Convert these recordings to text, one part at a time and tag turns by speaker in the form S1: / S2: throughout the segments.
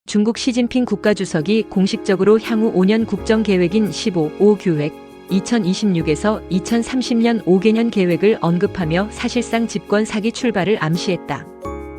S1: 중국 시진핑 국가주석이 공식적으로 향후 5년 국정계획인 15오 규획, 2026에서 2030년 5개년 계획을 언급하며 사실상 집권 사기 출발을 암시했다.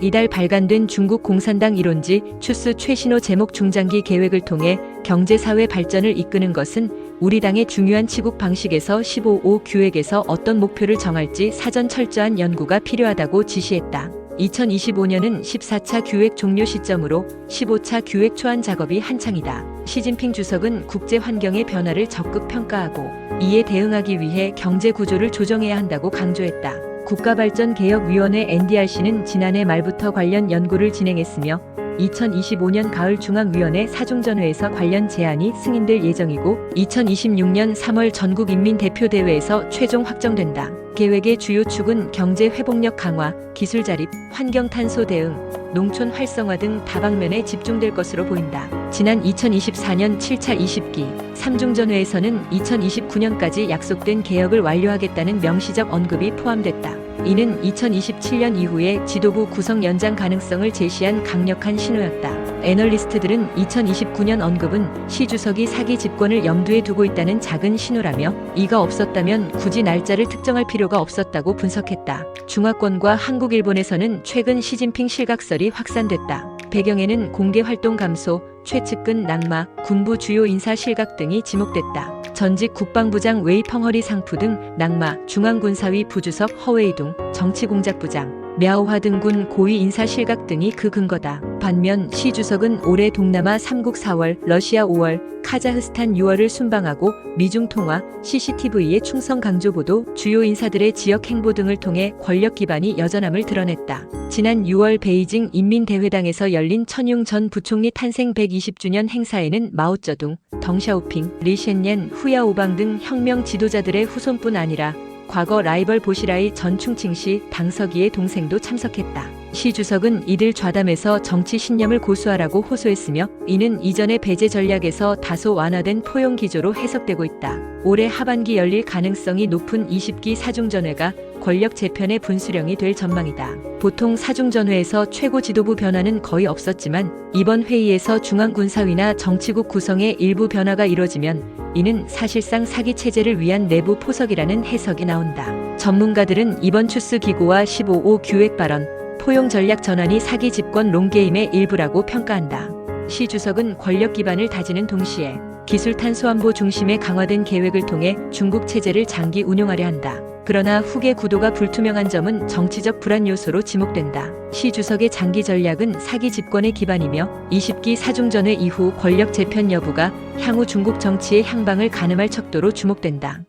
S1: 이달 발간된 중국 공산당 이론지 추스 최신호 제목 중장기 계획을 통해 경제사회 발전을 이끄는 것은 우리 당의 중요한 치국 방식에서 15오 규획에서 어떤 목표를 정할지 사전 철저한 연구가 필요하다고 지시했다. 2025년은 14차 규획 종료 시점으로 15차 규획 초안 작업이 한창이다. 시진핑 주석은 국제 환경의 변화를 적극 평가하고 이에 대응하기 위해 경제 구조를 조정해야 한다고 강조했다. 국가발전개혁위원회 NDRC는 지난해 말부터 관련 연구를 진행했으며 2025년 가을 중앙위원회 사중전회에서 관련 제안이 승인될 예정이고 2026년 3월 전국인민대표대회에서 최종 확정된다. 계획의 주요 축은 경제 회복력 강화, 기술 자립, 환경탄소 대응, 농촌 활성화 등 다방면에 집중될 것으로 보인다. 지난 2024년 7차 20기 3중전회에서는 2029년까지 약속된 개혁을 완료하겠다는 명시적 언급이 포함됐다. 이는 2027년 이후에 지도부 구성 연장 가능성을 제시한 강력한 신호였다. 애널리스트들은 2029년 언급은 시 주석이 사기 집권을 염두에 두고 있다는 작은 신호라며 이가 없었다면 굳이 날짜를 특정할 필요가 없었다고 분석했다. 중화권과 한국, 일본에서는 최근 시진핑 실각설이 확산됐다. 배경에는 공개활동 감소, 최측근 낙마, 군부 주요 인사 실각 등이 지목됐다. 전직 국방부장 웨이 펑허리 상프 등 낙마, 중앙군사위 부주석 허웨이둥, 정치공작부장 мя오화 등 군 고위 인사 실각 등이 그 근거다. 반면 시 주석은 올해 동남아 3국 4월, 러시아 5월, 카자흐스탄 6월을 순방하고 미중 통화, CCTV의 충성 강조 보도, 주요 인사들의 지역 행보 등을 통해 권력 기반이 여전함을 드러냈다. 지난 6월 베이징 인민대회당에서 열린 천용 전 부총리 탄생 120주년 행사에는 마오쩌둥, 덩샤오핑, 리셴옌, 후야오방 등 혁명 지도자들의 후손뿐 아니라 과거 라이벌 보시라이 전 충칭시 당서기의 동생도 참석했다. 시 주석은 이들 좌담에서 정치 신념을 고수하라고 호소했으며 이는 이전의 배제 전략에서 다소 완화된 포용 기조로 해석되고 있다. 올해 하반기 열릴 가능성이 높은 20기 사중전회가 권력 재편의 분수령이 될 전망이다. 보통 사중전회에서 최고 지도부 변화는 거의 없었지만 이번 회의에서 중앙군사위나 정치국 구성의 일부 변화가 이뤄지면 이는 사실상 사기 체제를 위한 내부 포석이라는 해석이 나온다. 전문가들은 이번 추스 기고와 15오 규획 발언, 포용 전략 전환이 사기 집권 롱게임의 일부라고 평가한다. 시 주석은 권력 기반을 다지는 동시에 기술 탄소안보 중심의 강화된 계획을 통해 중국 체제를 장기 운용하려 한다. 그러나 후계 구도가 불투명한 점은 정치적 불안 요소로 지목된다. 시 주석의 장기 전략은 사기 집권의 기반이며 20기 사중전회 이후 권력 재편 여부가 향후 중국 정치의 향방을 가늠할 척도로 주목된다.